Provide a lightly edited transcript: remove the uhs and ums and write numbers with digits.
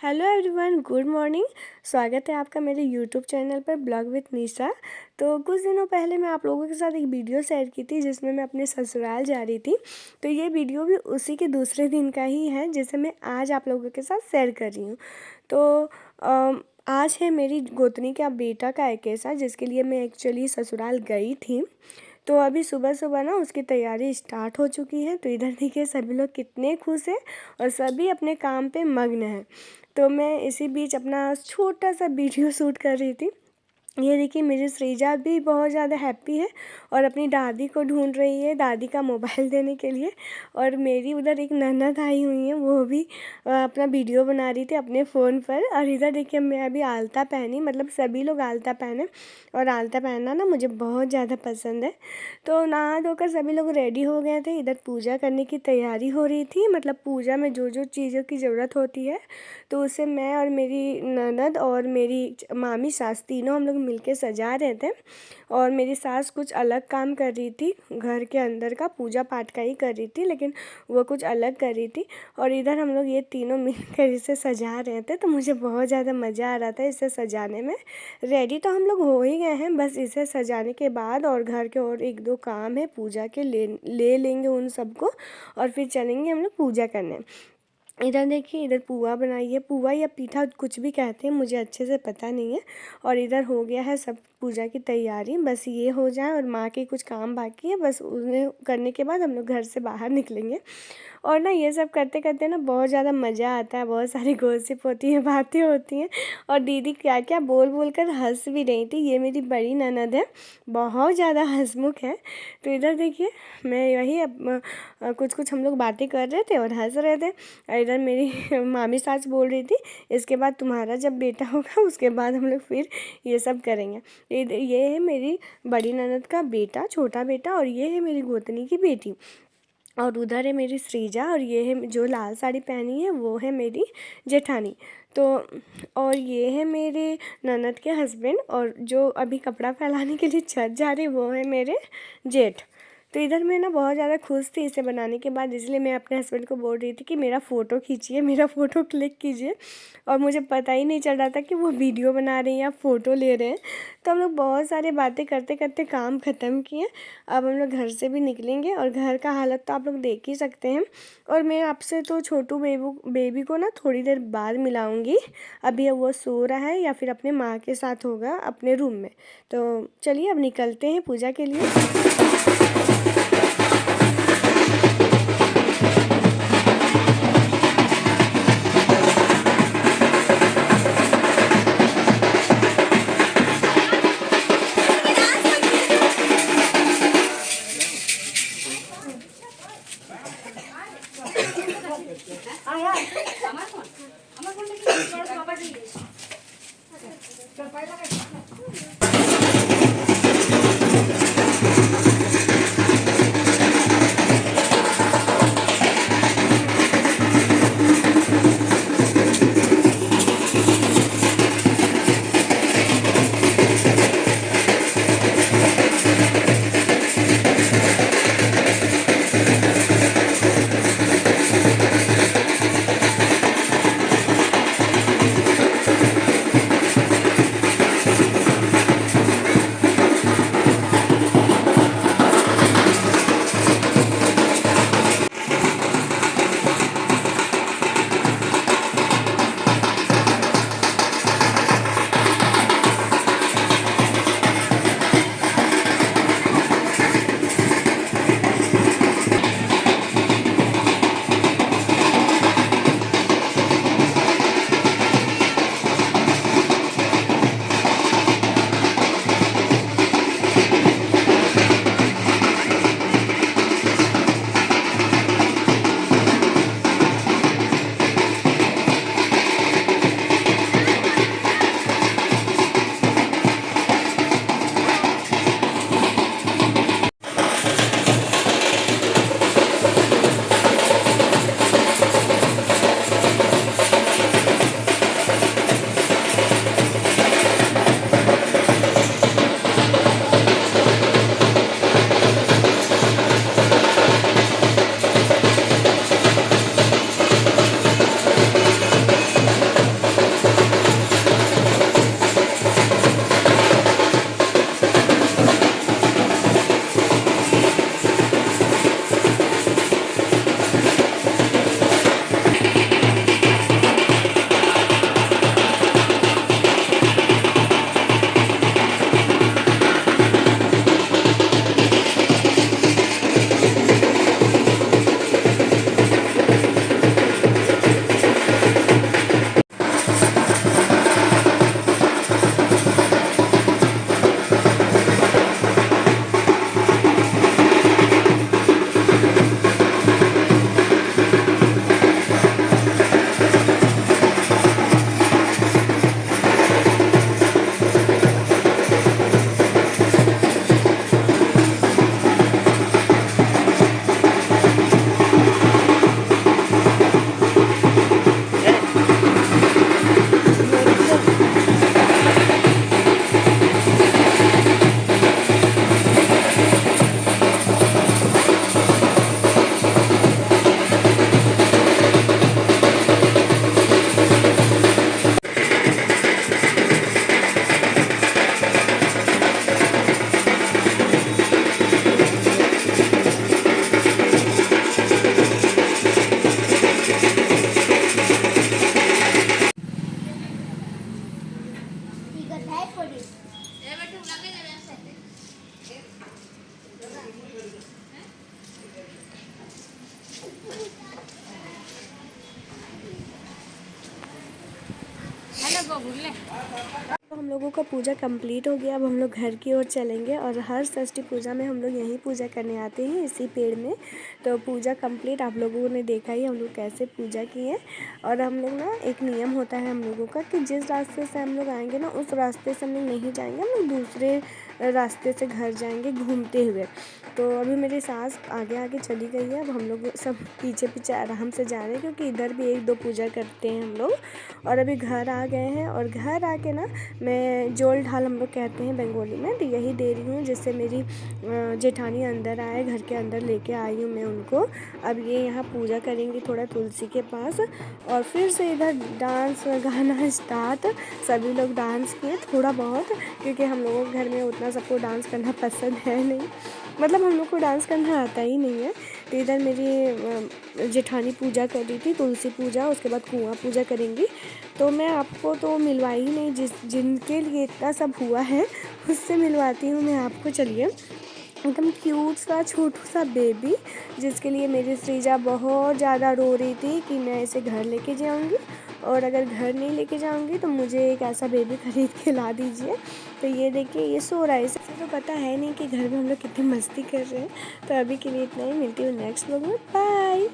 Hello everyone, good morning. स्वागत है आपका मेरे यूट्यूब चैनल पर ब्लॉग विथ निशा। तो कुछ दिनों पहले मैं आप लोगों के साथ एक वीडियो शेयर की थी जिसमें मैं अपने ससुराल जा रही थी। तो ये वीडियो भी उसी के दूसरे दिन का ही है जिसे मैं आज आप लोगों के साथ शेयर कर रही हूँ। तो आज है मेरी गोतनी का बेटा का एकेसा जिसके लिए मैं एक्चुअली ससुराल गई थी। तो अभी सुबह सुबह ना उसकी तैयारी स्टार्ट हो चुकी है। तो इधर देखिए सभी लोग कितने खुश हैं और सभी अपने काम पे मग्न हैं। तो मैं इसी बीच अपना छोटा सा वीडियो शूट कर रही थी। ये देखिए मेरी श्रीजा भी बहुत ज़्यादा हैप्पी है और अपनी दादी को ढूंढ रही है, दादी का मोबाइल देने के लिए। और मेरी उधर एक ननद आई हुई है, वो भी अपना वीडियो बना रही थी अपने फ़ोन पर। और इधर देखिए मैं अभी आलता पहनी, मतलब सभी लोग आलता पहने और आलता पहनना ना मुझे बहुत ज़्यादा पसंद है। तो नहा धोकर सभी लोग रेडी हो गए थे। इधर पूजा करने की तैयारी हो रही थी, मतलब पूजा में जो जो चीज़ों की ज़रूरत होती है तो उसे मैं और मेरी ननद और मेरी मामी सास तीनों हम लोग मिलके सजा रहे थे। और मेरी सास कुछ अलग काम कर रही थी, घर के अंदर का पूजा पाठ का ही कर रही थी, लेकिन वो कुछ अलग कर रही थी। और इधर हम लोग ये तीनों मिलकर इसे सजा रहे थे। तो मुझे बहुत ज़्यादा मज़ा आ रहा था इसे सजाने में। रेडी तो हम लोग हो ही गए हैं, बस इसे सजाने के बाद और घर के और एक दो काम है पूजा के ले लेंगे उन सबको और फिर चलेंगे हम लोग पूजा करने। इधर देखिए, इधर पुआ बनाई है, पुआ या पीठा कुछ भी कहते हैं, मुझे अच्छे से पता नहीं है। और इधर हो गया है सब पूजा की तैयारी, बस ये हो जाए और माँ के कुछ काम बाकी है, बस उन्हें करने के बाद हम लोग घर से बाहर निकलेंगे। और ना ये सब करते करते ना बहुत ज़्यादा मज़ा आता है, बहुत सारी गॉसिप होती है, बातें होती हैं। और दीदी क्या क्या बोल बोल कर हंस भी रही थी। ये मेरी बड़ी ननद है, बहुत ज़्यादा हंसमुख है। तो इधर देखिए मैं यही अब कुछ कुछ हम लोग बातें कर रहे थे और हंस रहे थे। और इधर मेरी मामी सास बोल रही थी इसके बाद तुम्हारा जब बेटा होगा उसके बाद हम लोग फिर ये सब करेंगे। ये है मेरी बड़ी ननद का बेटा, छोटा बेटा, और ये है मेरी गोतनी की बेटी। और उधर है मेरी श्रीजा, और ये है जो लाल साड़ी पहनी है वो है मेरी जेठानी। तो और ये है मेरे ननद के हस्बैंड, और जो अभी कपड़ा फैलाने के लिए छत जा रही वो है मेरे जेठ। तो इधर मैं ना बहुत ज़्यादा खुश थी इसे बनाने के बाद, इसलिए मैं अपने हस्बैंड को बोल रही थी कि मेरा फ़ोटो खींचिए, मेरा फ़ोटो क्लिक कीजिए। और मुझे पता ही नहीं चल रहा था कि वो वीडियो बना रहे हैं या फ़ोटो ले रहे हैं। तो हम लोग बहुत सारी बातें करते करते काम ख़त्म किए। अब हम लोग घर से भी निकलेंगे और घर का हालत तो आप लोग देख ही सकते हैं। और मैं आपसे तो छोटू बेबी को ना थोड़ी देर बाद मिलाऊंगी। अभी वो सो रहा है या फिर अपने माँ के साथ होगा अपने रूम में। तो चलिए अब निकलते हैं पूजा के लिए। तो हम लोगों का पूजा कंप्लीट हो गया। अब हम लोग घर की ओर चलेंगे और हर षष्ठी पूजा में हम लोग यहीं पूजा करने आते हैं, इसी पेड़ में। तो पूजा कंप्लीट आप लोगों ने देखा ही हम लोग कैसे पूजा किए। और हम लोग ना, एक नियम होता है हम लोगों का कि जिस रास्ते से हम लोग आएंगे ना, उस रास्ते से हम लोग नहीं जाएंगे, हम लोग दूसरे रास्ते से घर जाएंगे घूमते हुए। तो अभी मेरी सास आगे आगे चली गई है, अब हम लोग सब पीछे पीछे आराम से जा रहे हैं, क्योंकि इधर भी एक दो पूजा करते हैं हम लोग। और अभी घर आ गए हैं और घर आके ना मैं जोल ढाल हम लोग कहते हैं बंगाली में, तो यही दे रही हूँ जिससे मेरी जेठानी अंदर आए, घर के अंदर लेके आई हूँ मैं उनको। अब ये यहाँ पूजा करेंगी थोड़ा तुलसी के पास, और फिर से इधर डांस गाना स्टार्ट। सभी लोग डांस किए थोड़ा बहुत, क्योंकि हम लोगों के घर में उतना सबको डांस करना पसंद है नहीं, मतलब हम लोग को डांस करना आता ही नहीं है। तो इधर मेरी जेठानी पूजा कर रही थी, तुलसी पूजा, उसके बाद कुआं पूजा करेंगी। तो मैं आपको तो मिलवाई ही नहीं, जिनके लिए इतना सब हुआ है उससे मिलवाती हूँ मैं आपको। चलिए, एकदम क्यूट सा छोटू सा बेबी, जिसके लिए मेरी श्रीजा बहुत ज़्यादा रो रही थी कि मैं इसे घर लेके जाऊंगी, और अगर घर नहीं लेके जाऊंगी तो मुझे एक ऐसा बेबी खरीद के ला दीजिए। तो ये देखिए, ये सो रहा है, इसे तो पता है नहीं कि घर में हम लोग कितनी मस्ती कर रहे हैं। तो अभी के लिए इतना ही, मिलती हूँ नेक्स्ट व्लॉग में, बाय।